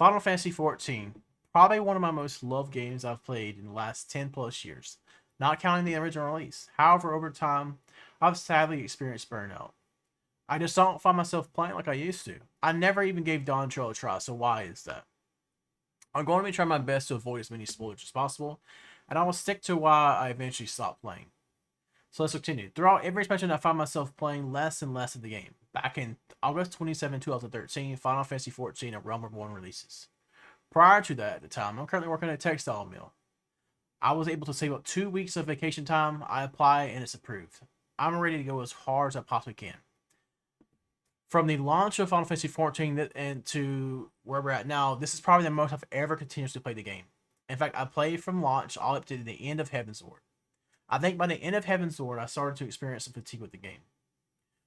Final Fantasy XIV, probably one of my most loved games I've played in the last 10 plus years, not counting the original release. However, over time, I've sadly experienced burnout. I just don't find myself playing like I used to. I never even gave Dawntrail a try, so why is that? I'm going to be trying my best to avoid as many spoilers as possible, and I will stick to why I eventually stopped playing. So let's continue. Throughout every expansion, I found myself playing less and less of the game. Back in August 27, 2013, Final Fantasy XIV and Realm Reborn releases. Prior to that, at the time, I'm currently working at a textile mill. I was able to save up 2 weeks of vacation time. I apply and it's approved. I'm ready to go as hard as I possibly can. From the launch of Final Fantasy XIV and to where we're at now, this is probably the most I've ever continuously played the game. In fact, I played from launch all up to the end of Heaven's Sword. I think by the end of Heaven's Sword, I started to experience some fatigue with the game.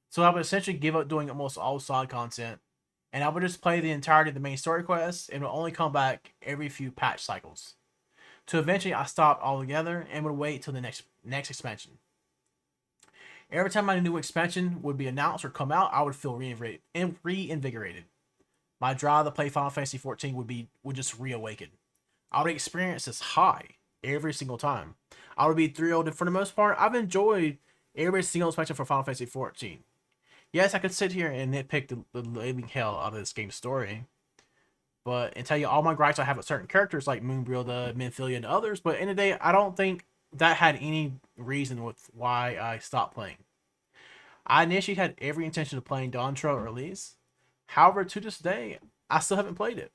So I would essentially give up doing almost all side content, and I would just play the entirety of the main story quests, and would only come back every few patch cycles. So eventually, I stopped altogether and would wait till the next expansion. Every time a new expansion would be announced or come out, I would feel reinvigorated. My drive to play Final Fantasy XIV would just reawaken. I would experience this high every single time. I would be thrilled, and for the most part, I've enjoyed every single expansion for Final Fantasy XIV. Yes, I could sit here and nitpick the living hell out of this game's story, and tell you all my gripes I have with certain characters like Moonbrilda, Minfilia, and others. But in the day, I don't think that had any reason with why I stopped playing. I initially had every intention of playing Dawntrail release. However, to this day, I still haven't played it.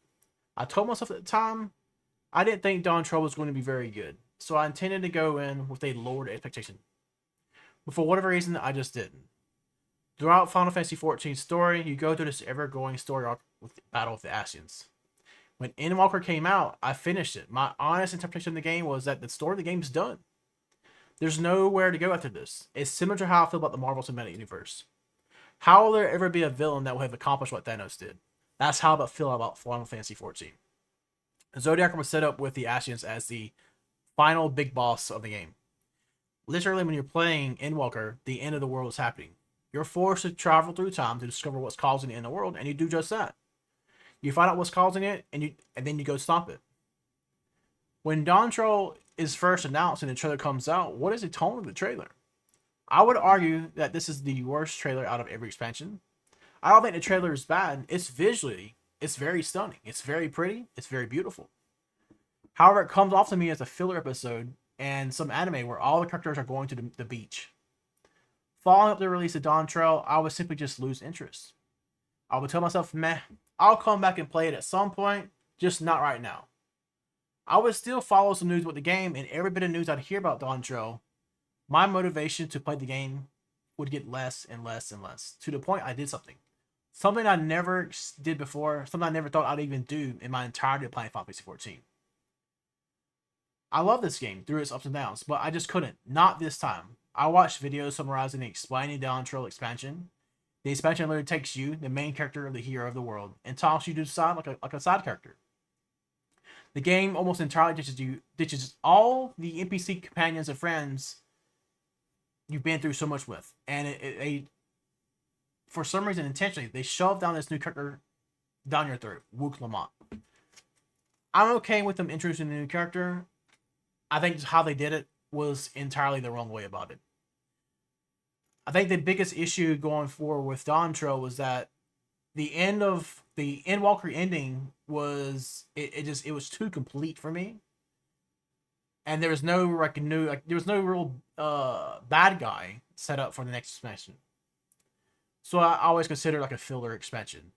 I told myself at the time I didn't think Dawntrail was going to be very good, so I intended to go in with a lowered expectation. But for whatever reason, I just didn't. Throughout Final Fantasy XIV's story, you go through this ever-going story arc with the Battle of the Ascians. When Endwalker came out, I finished it. My honest interpretation of the game was that the story of the game is done. There's nowhere to go after this. It's similar to how I feel about the Marvel Cinematic Universe. How will there ever be a villain that will have accomplished what Thanos did? That's how I feel about Final Fantasy XIV. Zodiac was set up with the Ascians as the final big boss of the game. Literally, when you're playing Endwalker, the end of the world is happening. You're forced to travel through time to discover what's causing it in the world, and you do just that. You find out what's causing it, and then you go stop it. When Dawntrail is first announced and the trailer comes out, what is the tone of the trailer? I would argue that this is the worst trailer out of every expansion. I don't think the trailer is bad. It's very stunning. It's very pretty. It's very beautiful. However, it comes off to me as a filler episode and some anime where all the characters are going to the beach. Following up the release of Dawntrail, I would simply just lose interest. I would tell myself, meh, I'll come back and play it at some point, just not right now. I would still follow some news with the game, and every bit of news I'd hear about Dawntrail, my motivation to play the game would get less and less and less, to the point I did something. Something I never did before, something I never thought I'd even do in my entirety of playing Final Fantasy XIV. I love this game through its ups and downs, but I just couldn't. Not this time. I watched videos summarizing and explaining Dawntrail expansion. The expansion literally takes you, the main character or the hero of the world, and tosses you to the side like a side character. The game almost entirely ditches all the NPC companions and friends you've been through so much with. And for some reason, intentionally, they shove down this new character down your throat, Wook Lamont. I'm okay with them introducing a new character. I think how they did it was entirely the wrong way about it. I think the biggest issue going forward with Dawntrail was that the end of the Endwalker ending was it was too complete for me, and there was no real bad guy set up for the next expansion. So I always consider like a filler expansion.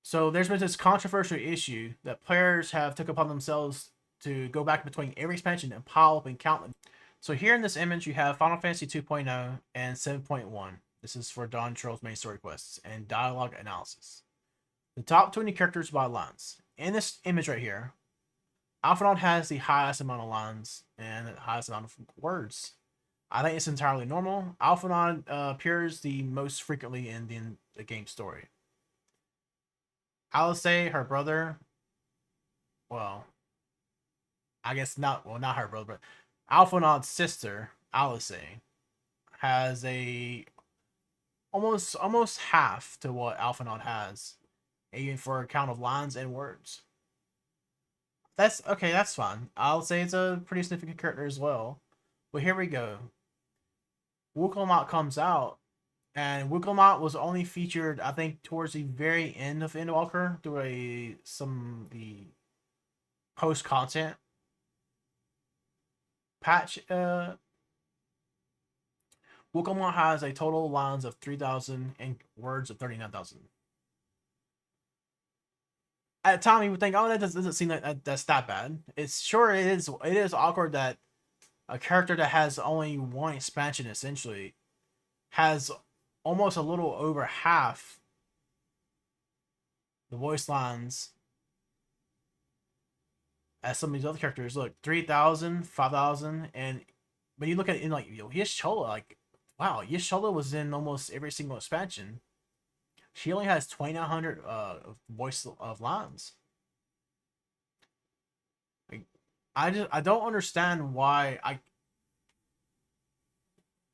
So there's been this controversial issue that players have took upon themselves to go back between every expansion and pile up and count them. So here in this image, you have Final Fantasy 2.0 and 7.1. This is for Dawntrail's main story quests and dialogue analysis. The top 20 characters by lines. In this image right here, Alphinaud has the highest amount of lines and the highest amount of words. I think it's entirely normal. Alphinaud appears the most frequently in the game story. Alice, her brother, well, I guess not her brother, but Alphinaud's sister, Alice, has a almost half to what Alphinaud has even for a count of lines and words. That's okay, that's fine. I'll say it's a pretty significant character as well. But here we go. Wookiee comes out, and Wookiee was only featured, I think, towards the very end of Endwalker through the post content patch. Wookiee has a total lines of 3,000 and words of 39,000. At the time, you would think, oh, that doesn't seem like that's that bad. It's sure it is. It is awkward that a character that has only one expansion essentially has almost a little over half the voice lines as some of these other characters. Look, 3,000, 5,000, and when you look at it in like Yishola, like wow, Yishola was in almost every single expansion. She only has 2,900 voice of lines. Like, I don't understand why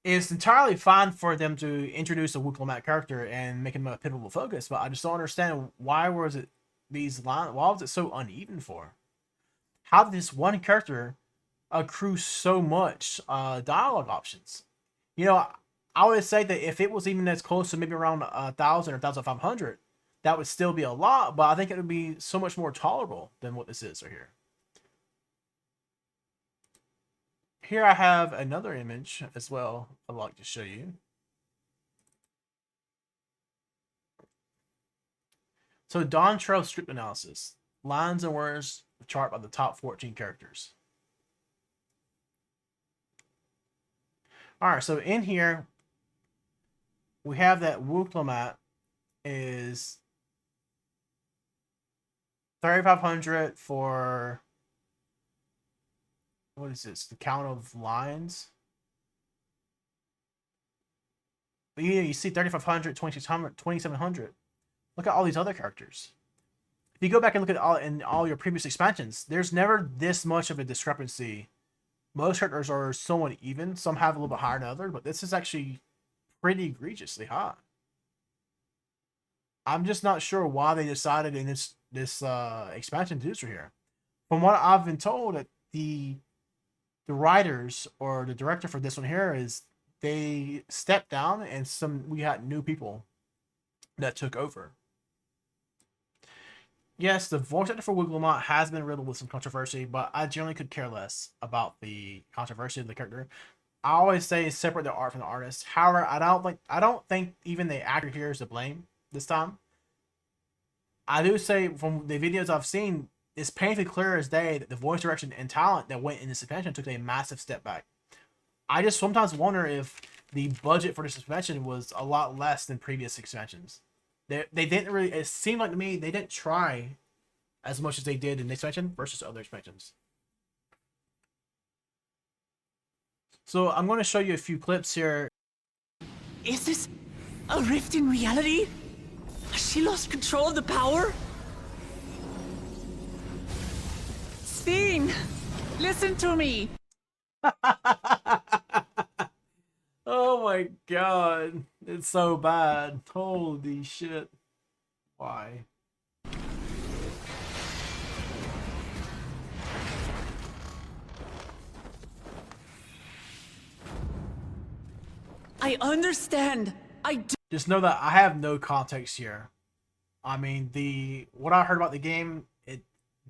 it's entirely fine for them to introduce a Wookiee character and make him a pivotal focus, but I just don't understand why was it these lines. Why was it so uneven for? How did this one character accrue so much dialogue options? You know, I would say that if it was even as close to maybe around 1,000 or 1,500, that would still be a lot, but I think it would be so much more tolerable than what this is right here. Here I have another image as well I'd like to show you. So Dawntrail script analysis. Lines and words chart by the top 14 characters. Alright, so in here, we have that Wookiee is 3,500 for, what is this? The count of lines. But you see 3,500, 2,600, 2,700. Look at all these other characters. If you go back and look at all your previous expansions, there's never this much of a discrepancy. Most characters are somewhat even. Some have a little bit higher than others, but this is actually pretty egregiously high. I'm just not sure why they decided in this expansion to do this right here. From what I've been told, that the writers or the director for this one here is they stepped down and we had new people that took over. Yes, the voice actor for Wookiee has been riddled with some controversy, but I generally could care less about the controversy of the character. I always say separate the art from the artist. However, I don't think even the actor here is to blame this time. I do say from the videos I've seen, it's painfully clear as day that the voice direction and talent that went in this expansion took a massive step back. I just sometimes wonder if the budget for this expansion was a lot less than previous expansions. They didn't really, it seemed like to me, they didn't try as much as they did in this expansion versus other expansions. So I'm going to show you a few clips here. Is this a rift in reality? Has she lost control of the power? Steen, listen to me. Oh my god. It's so bad. Holy shit. Why? I understand. Just know that I have no context here. I mean, what I heard about the game, it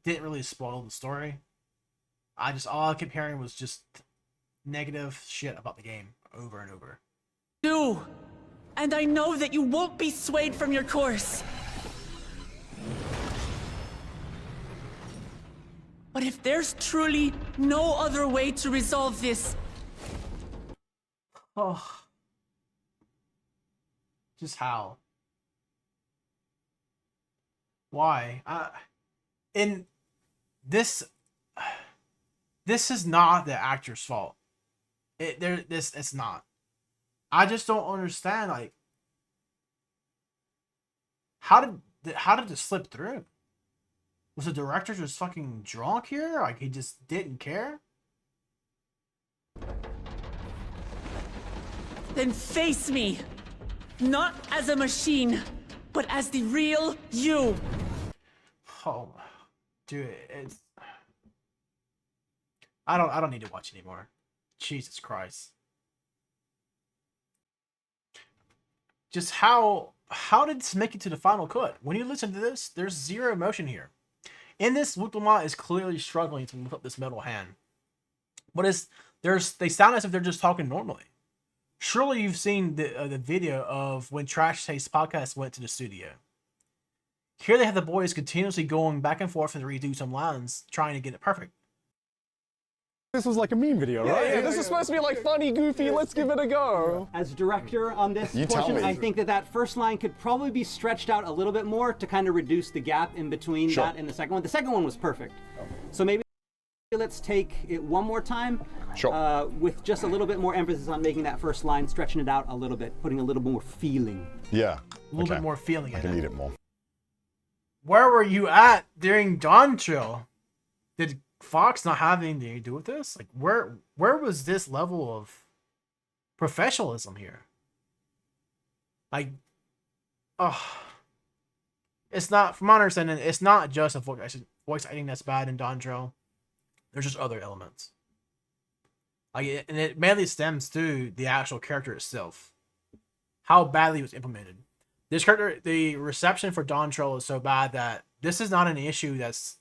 didn't really spoil the story. All I kept hearing was just negative shit about the game over and over. Do. And I know that you won't be swayed from your course. But if there's truly no other way to resolve this... Oh. Just how? Why? In this is not the actor's fault. It's not. I just don't understand. Like, how did it slip through? Was the director just fucking drunk here? Like, he just didn't care? Then face me. Not as a machine, but as the real you. Oh, dude, it's. I don't need to watch anymore. Jesus Christ. Just how did this make it to the final cut? When you listen to this, there's zero emotion here. In this, Luke Lamont is clearly struggling to lift up this metal hand. But they sound as if they're just talking normally. Surely you've seen the video of when Trash Taste Podcast went to the studio. Here they have the boys continuously going back and forth and redo some lines, trying to get it perfect. This was like a meme video, right? This is supposed to be like funny, goofy, let's give it a go. As director on this You tell portion, me. I think that first line could probably be stretched out a little bit more to kind of reduce the gap in between Sure. that and the second one. The second one was perfect. So maybe let's take it one more time with just a little bit more emphasis on making that first line, stretching it out a little bit, putting a little more feeling. Yeah. A little bit more feeling I in can it. eat it more. Where were you at during Dawntrail? Did Fox not have anything to do with this? Like, where was this level of professionalism here? Like, it's not, from my understanding, it's not just a voice acting that's bad in Dawntrail. There's just other elements. Like, and it mainly stems to the actual character itself, how badly it was implemented. This character, the reception for Dawntrail is so bad that this is not an issue that's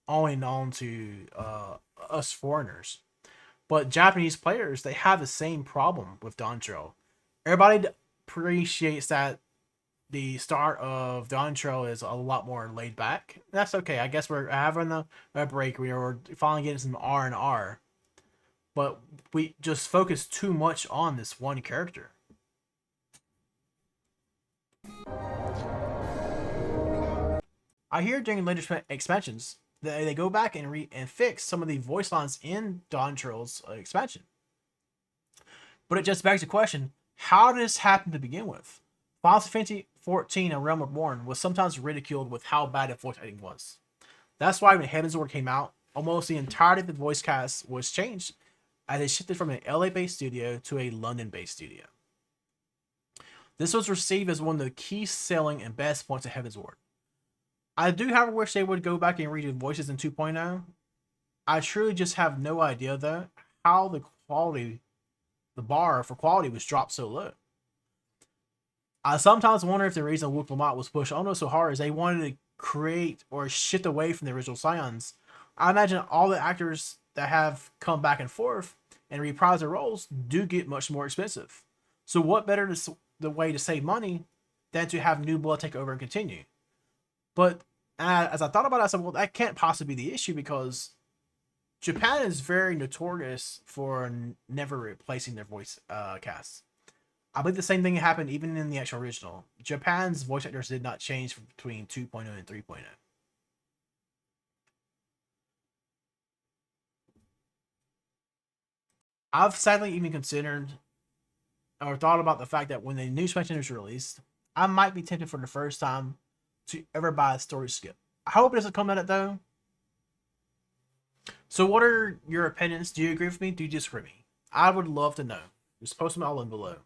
only known to us foreigners, but Japanese players, they have the same problem with Dawntrail. Everybody appreciates that the start of Dawntrail is a lot more laid back. That's okay. I guess we're having a break. We're finally getting some R&R, but we just focus too much on this one character. I hear during later expansions they go back and fix some of the voice lines in Dawntrail's expansion. But it just begs the question, how did this happen to begin with? Final Fantasy XIV: A Realm Reborn was sometimes ridiculed with how bad the voice acting was. That's why when Heavensward came out, almost the entirety of the voice cast was changed as they shifted from an LA-based studio to a London-based studio. This was received as one of the key selling and best points of Heavensward. I do, however, wish they would go back and redo voices in 2.0. I truly just have no idea, though, how the bar for quality was dropped so low. I sometimes wonder if the reason Luke Lamont was pushed on us so hard is they wanted to create or shift away from the original Scions. I imagine all the actors that have come back and forth and reprise their roles do get much more expensive. So what better the way to save money than to have new blood take over and continue? But as I thought about it, I said, well, that can't possibly be the issue because Japan is very notorious for never replacing their voice casts. I believe the same thing happened even in the actual original. Japan's voice actors did not change between 2.0 and 3.0. I've sadly even considered or thought about the fact that when the new expansion is released, I might be tempted for the first time to ever buy a story skip. I hope it doesn't come at it though. So what are your opinions? Do you agree with me? Do you disagree with me? I would love to know. Just post them all in below.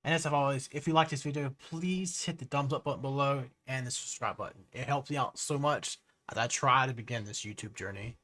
And as always, if you like this video, please hit the thumbs up button below and the subscribe button. It helps me out so much as I try to begin this YouTube journey.